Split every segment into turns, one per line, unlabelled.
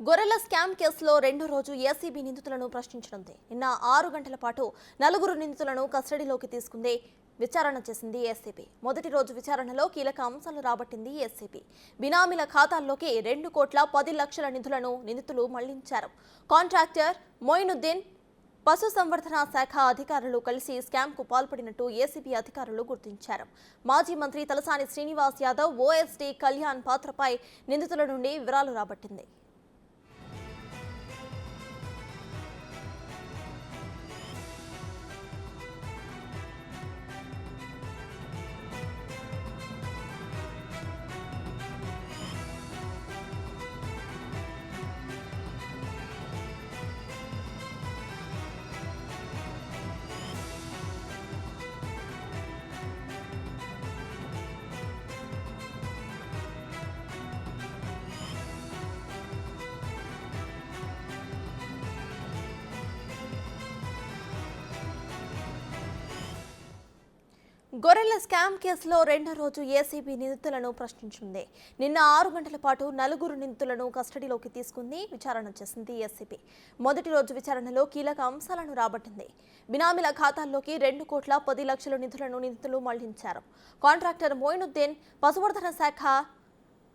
గొర్రెల స్కామ్ కేసులో రెండో రోజు ఏసీబీ నిందితులను ప్రశ్నించనుంది. నిన్న 6 గంటల పాటు 4 నిందితులను కస్టడీలోకి తీసుకుంది. విచారణ చేసింది ఏసీబీ. మొదటి రోజు విచారణలో కీలక అంశాలు రాబట్టింది ఏసీబీ. బినామీల ఖాతాల్లోకి 2,10,00,000 నిధులను నిందితులు మళ్లించారు. కాంట్రాక్టర్ మొయినుద్దీన్, పశుసంవర్ధన శాఖ అధికారులు కలిసి స్కామ్కు పాల్పడినట్టు ఏసీబీ అధికారులు గుర్తించారు. మాజీ మంత్రి తలసాని శ్రీనివాస్ యాదవ్, ఓఎస్డీ కళ్యాణ్ పాత్రపై నిందితుల నుండి వివరాలు రాబట్టింది. గొర్రెల స్కామ్ కేసులో రెండో రోజు ఏసీబీ నిందితులను ప్రశ్నించింది. నిన్న 6 గంటల పాటు 4 నిందితులను కస్టడీలోకి తీసుకుంది. విచారణ చేసింది ఏసీబీ. మొదటి రోజు విచారణలో కీలక అంశాలను రాబట్టింది. బినామీల ఖాతాల్లోకి 2,10,00,000 నిధులను నిందితులు మళ్లించారు. కాంట్రాక్టర్ మొయినుద్దీన్, పశువర్ధన శాఖ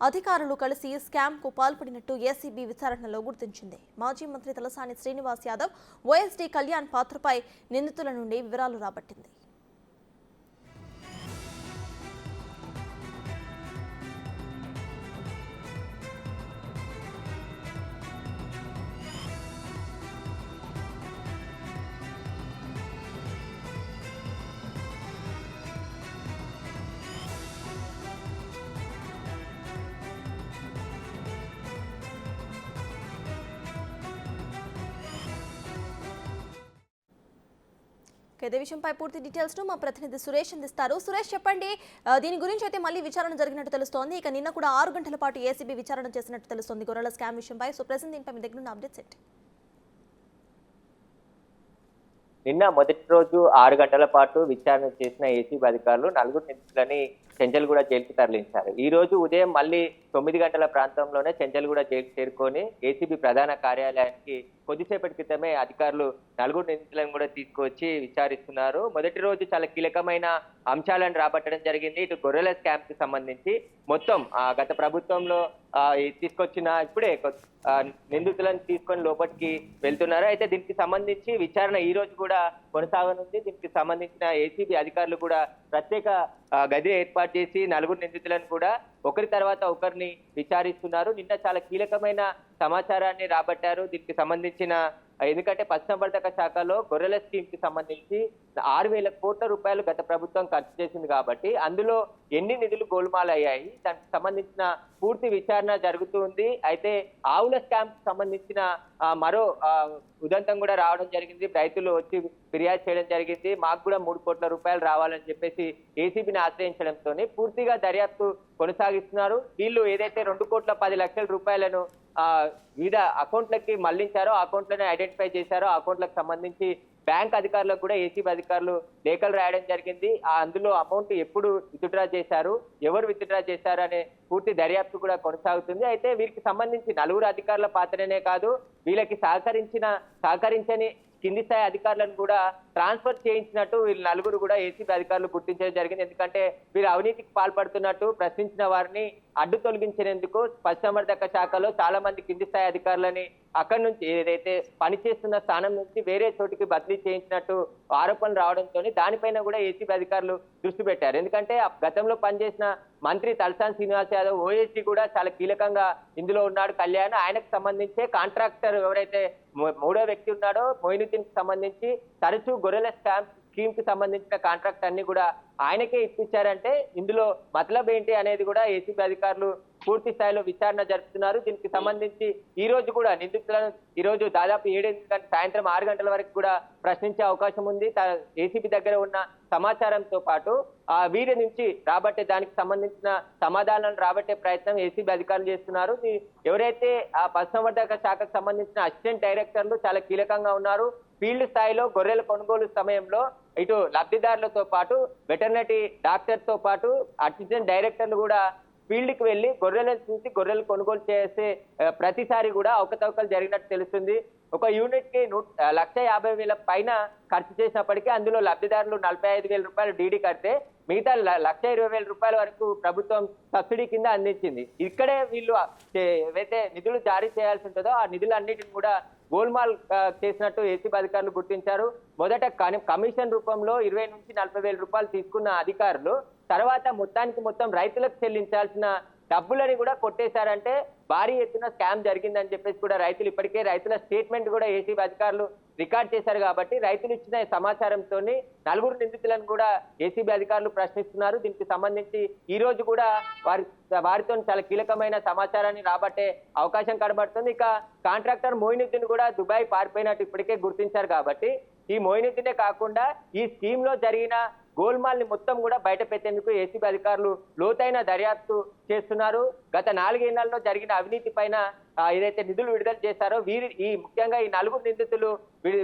అధికారులు కలిసి స్కామ్కు పాల్పడినట్టు ఏసీబీ విచారణలో గుర్తించింది. మాజీ మంత్రి తలసాని శ్రీనివాస్ యాదవ్, ఓఎస్డీ కళ్యాణ్ పాత్రపై నిందితుల నుండి వివరాలు రాబట్టింది. ఇదే విషయంపై పూర్తి డీటెయిల్స్ ను మా ప్రతినిధి సురేష్ అందిస్తారు. సురేష్, చెప్పండి, దీని గురించి అయితే మళ్ళీ విచారణ జరిగినట్టు తెలుస్తోంది. ఇక నిన్న కూడా 6 గంటల పాటు ఏసీబీ విచారణ చేసినట్టు తెలుస్తోంది గొర్రెల స్కామ్ విషయంపై. సో ప్రెసెంట్ దీనిపై మీ దగ్గర ఉన్న అప్డేట్స్ ఏంటి?
నిన్న మొదటి రోజు 6 గంటల పాటు విచారణ చేసిన ఏసీబీ అధికారులు 4 నిందితులని చెంచల్గూడ జైలుకు తరలించారు. ఈ రోజు ఉదయం మళ్ళీ 9 గంటల ప్రాంతంలోనే చెంచల్గూడ జైలుకు చేరుకొని ఏసీబీ ప్రధాన కార్యాలయానికి కొద్దిసేపటి క్రితమే అధికారులు 4 నిందితులను కూడా తీసుకువచ్చి విచారిస్తున్నారు. మొదటి రోజు చాలా కీలకమైన అంశాలను రాబట్టడం జరిగింది. ఇటు గొర్రెల స్కామ్ కి సంబంధించి మొత్తం గత ప్రభుత్వంలో తీసుకొచ్చిన ఇప్పుడే నిందితులను తీసుకొని లోపలికి వెళ్తున్నారు. అయితే దీనికి సంబంధించి విచారణ ఈ రోజు కూడా కొనసాగనుంది. దీనికి సంబంధించిన ఏసీబీ అధికారులు కూడా ప్రత్యేక గది ఏర్పాటు చేసి 4 నిందితులను కూడా ఒకరి తర్వాత ఒకరిని విచారిస్తున్నారు. నిన్న చాలా కీలకమైన సమాచారాన్ని రాబట్టారు. దీనికి సంబంధించిన ఎందుకంటే పశుసంవర్ధక శాఖలో గొర్రెల స్కీమ్ కి సంబంధించి 6,000 కోట్ల రూపాయలు గత ప్రభుత్వం ఖర్చు చేసింది కాబట్టి అందులో ఎన్ని నిధులు గోల్మాల్ అయ్యాయి, దానికి సంబంధించిన పూర్తి విచారణ జరుగుతుంది. అయితే ఆవుల స్కామ్ కి సంబంధించిన మరో ఉదంతం కూడా రావడం జరిగింది. రైతులు వచ్చి ఫిర్యాదు చేయడం జరిగింది. మాకు కూడా 3 కోట్ల రూపాయలు రావాలని చెప్పేసి ఏసీబీని ఆశ్రయించడంతో పూర్తిగా దర్యాప్తు కొనసాగిస్తున్నారు. వీళ్ళు ఏదైతే 2,10,00,000 రూపాయలను వివిధ అకౌంట్లకి మళ్లించారో, అకౌంట్లను ఐడెంటిఫై చేశారో, అకౌంట్లకు సంబంధించి బ్యాంక్ అధికారులకు కూడా ఏసీబీ అధికారులు లేఖలు రాయడం జరిగింది. అందులో అమౌంట్ ఎప్పుడు విత్డ్రా చేశారు, ఎవరు విత్డ్రా చేశారు అనే పూర్తి దర్యాప్తు కూడా కొనసాగుతుంది. అయితే వీరికి సంబంధించి 4 అధికారుల పాత్రనే కాదు, వీళ్ళకి సహకరించని కింది స్థాయి అధికారులను కూడా ట్రాన్స్ఫర్ చేయించినట్టు వీళ్ళు 4 కూడా ఏసీబీ అధికారులు గుర్తించడం జరిగింది. ఎందుకంటే వీరు అవినీతికి పాల్పడుతున్నట్టు ప్రశ్నించిన వారిని అడ్డు తొలగించేందుకు పశుసంవర్ధక శాఖలో చాలా మంది కింది స్థాయి అధికారులని అక్కడి నుంచి ఏదైతే పనిచేస్తున్న స్థానం నుంచి వేరే చోటికి బదిలీ చేయించినట్టు ఆరోపణలు రావడంతో దానిపైన కూడా ఏసీబీ అధికారులు దృష్టి పెట్టారు. ఎందుకంటే గతంలో పనిచేసిన మంత్రి తలసాని శ్రీనివాస్ యాదవ్, ఓఎస్డీ కూడా చాలా కీలకంగా ఇందులో ఉన్నాడు. కళ్యాణ్, ఆయనకు సంబంధించే కాంట్రాక్టర్ ఎవరైతే 3వ వ్యక్తి ఉన్నాడో మొయినుద్దీన్ కి సంబంధించి తరచూ గొర్రెల స్కీమ్ కి సంబంధించిన కాంట్రాక్ట్ అన్ని కూడా ఆయనకే ఇప్పించారంటే ఇందులో మతలబ్ ఏంటి అనేది కూడా ఏసీబీ అధికారులు పూర్తి స్థాయిలో విచారణ జరుపుతున్నారు. దీనికి సంబంధించి ఈ రోజు కూడా నిందితులను ఈ రోజు దాదాపు 7 గంటల సాయంత్రం 6 గంటల వరకు కూడా ప్రశ్నించే అవకాశం ఉంది. ఏసీబీ దగ్గర ఉన్న సమాచారంతో పాటు వీరి నుంచి రాబట్టే దానికి సంబంధించిన సమాధానాలను రాబట్టే ప్రయత్నం ఏసీబీ అధికారులు చేస్తున్నారు. ఎవరైతే ఆ పశుసంవర్ధక శాఖకు సంబంధించిన అసిస్టెంట్ డైరెక్టర్లు చాలా కీలకంగా ఉన్నారు. ఫీల్డ్ స్థాయిలో గొర్రెల కొనుగోలు సమయంలో ఇటు లబ్ధిదారులతో పాటు వెటర్నరీ డాక్టర్ తో పాటు అసిస్టెంట్ డైరెక్టర్లు కూడా ఫీల్డ్కి వెళ్ళి గొర్రెలను చూసి గొర్రెలు కొనుగోలు చేసే ప్రతిసారి కూడా అవకతవకలు జరిగినట్టు తెలుస్తుంది. ఒక యూనిట్ కి 1,50,000 పైన ఖర్చు చేసినప్పటికీ అందులో లబ్ధిదారులు 45,000 రూపాయలు డీడీ కడితే మిగతా 1,20,000 రూపాయల వరకు ప్రభుత్వం సబ్సిడీ కింద అందించింది. ఇక్కడే వీళ్ళు ఏవైతే నిధులు జారీ చేయాల్సి ఉంటుందో ఆ నిధులన్నిటిని కూడా గోల్మాల్ చేసినట్టు ఏసీబీ అధికారులు గుర్తించారు. మొదట కమిషన్ రూపంలో 20,000 నుంచి 40,000 రూపాయలు తీసుకున్న అధికారులు తర్వాత మొత్తం రైతులకు చెల్లించాల్సిన డబ్బులని కూడా కొట్టేశారంటే భారీ ఎత్తున స్కామ్ జరిగిందని చెప్పేసి కూడా రైతులు రైతుల స్టేట్మెంట్ కూడా ఏసీబీ అధికారులు రికార్డ్ చేశారు. కాబట్టి రైతులు ఇచ్చిన సమాచారంతో 4 నిందితులను కూడా ఏసీబీ అధికారులు ప్రశ్నిస్తున్నారు. దీనికి సంబంధించి ఈ రోజు కూడా వారితో చాలా కీలకమైన సమాచారాన్ని రాబట్టే అవకాశం కనబడుతుంది. ఇక కాంట్రాక్టర్ మోయినుద్దీన్ కూడా దుబాయ్ పారిపోయినట్టు ఇప్పటికే గుర్తించారు. కాబట్టి ఈ మోయినుద్దీనే కాకుండా ఈ స్కీమ్ లో జరిగిన గోల్మాల్ ని మొత్తం కూడా బయట పెట్టేందుకు ఏసీబీ అధికారులు లోతైన దర్యాప్తు చేస్తున్నారు. గత 4 ఏళ్లలో జరిగిన అవినీతి పైన ఏదైతే నిధులు విడుదల చేశారో ముఖ్యంగా ఈ 4 నిందితులు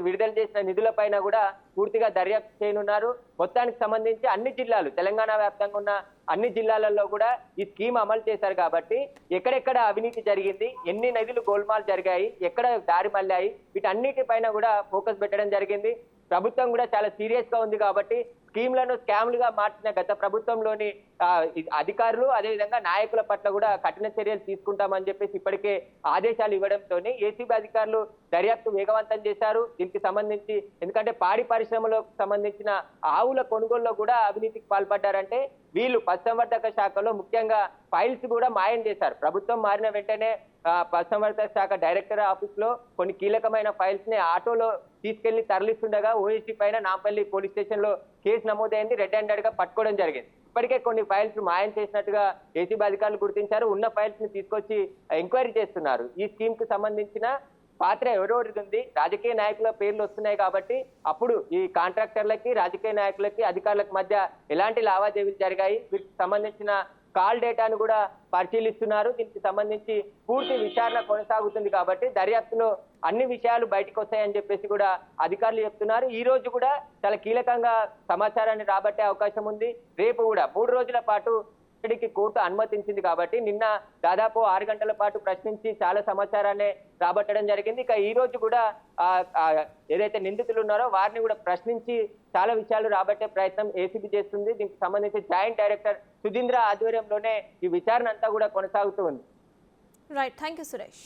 విడుదల చేసిన నిధుల పైన కూడా పూర్తిగా దర్యాప్తు చేయనున్నారు. మొత్తానికి సంబంధించి అన్ని జిల్లాలు తెలంగాణ వ్యాప్తంగా ఉన్న అన్ని జిల్లాలలో కూడా ఈ స్కీమ్ అమలు చేశారు. కాబట్టి ఎక్కడెక్కడ అవినీతి జరిగింది, ఎన్ని నిధులు గోల్మాల్ జరిగాయి, ఎక్కడ దారి మళ్ళాయి, వీటన్నిటిపైన కూడా ఫోకస్ పెట్టడం జరిగింది. ప్రభుత్వం కూడా చాలా సీరియస్ గా ఉంది. కాబట్టి స్కీమ్లను స్కామ్లుగా మార్చిన గత ప్రభుత్వంలోని అధికారులు అదేవిధంగా నాయకుల పట్ల కూడా కఠిన చర్యలు తీసుకుంటామని చెప్పేసి ఇప్పటికే ఆదేశాలు ఇవ్వడంతో ఏసీబీ అధికారులు దర్యాప్తు వేగవంతం చేశారు. దీనికి సంబంధించి ఎందుకంటే పాడి పరిశ్రమలకు సంబంధించిన ఆవుల కొనుగోలులో కూడా అవినీతికి పాల్పడ్డారంటే వీళ్ళు పశుసంవర్ధక శాఖలో ముఖ్యంగా ఫైల్స్ కూడా మాయం చేశారు. ప్రభుత్వం మారిన వెంటనే పశుసంవర్ధక శాఖ డైరెక్టర్ ఆఫీస్ లో కొన్ని కీలకమైన ఫైల్స్ ని ఆటోలో తీసుకెళ్లి తరలిస్తుండగా ఓఎస్టీ పైన నాంపల్లి పోలీస్ స్టేషన్ లో కేసు నమోదైంది. రెడ్ హ్యాండెడ్ గా పట్టుకోవడం జరిగింది. ఇప్పటికే కొన్ని ఫైల్స్ మాయం చేసినట్టుగా ఏసీబీ అధికారులు గుర్తించారు. ఉన్న ఫైల్స్ ని తీసుకొచ్చి ఎంక్వైరీ చేస్తున్నారు. ఈ స్కీమ్ కి సంబంధించిన పాత్ర ఎవరెవరిది ఉంది, రాజకీయ నాయకుల పేర్లు వస్తున్నాయి. కాబట్టి అప్పుడు ఈ కాంట్రాక్టర్లకి రాజకీయ నాయకులకి అధికారులకు మధ్య ఎలాంటి లావాదేవీలు జరిగాయి, వీటికి సంబంధించిన కాల్ డేటాను కూడా పరిశీలిస్తున్నారు. దీనికి సంబంధించి పూర్తి విచారణ కొనసాగుతుంది. కాబట్టి దర్యాప్తులో అన్ని విషయాలు బయటకు వస్తాయని చెప్పేసి కూడా అధికారులు చెప్తున్నారు. ఈ రోజు కూడా చాలా కీలకంగా సమాచారాన్ని రాబట్టే అవకాశం ఉంది. రేపు కూడా 3 రోజుల పాటు కస్టడీకి కోర్టు అనుమతించింది. కాబట్టి నిన్న దాదాపు 6 గంటల పాటు ప్రశ్నించి చాలా సమాచారాన్ని రాబట్టడం జరిగింది. ఇక ఈ రోజు కూడా ఏదైతే నిందితులు ఉన్నారో వారిని కూడా ప్రశ్నించి చాలా విషయాలు రాబట్టే ప్రయత్నం ఏసీబీ చేస్తుంది. దీనికి సంబంధించి జాయింట్ డైరెక్టర్ సుధీంద్ర ఆధ్వర్యంలోనే ఈ విచారణ అంతా కూడా కొనసాగుతూ ఉంది.
Right, thank you Suresh.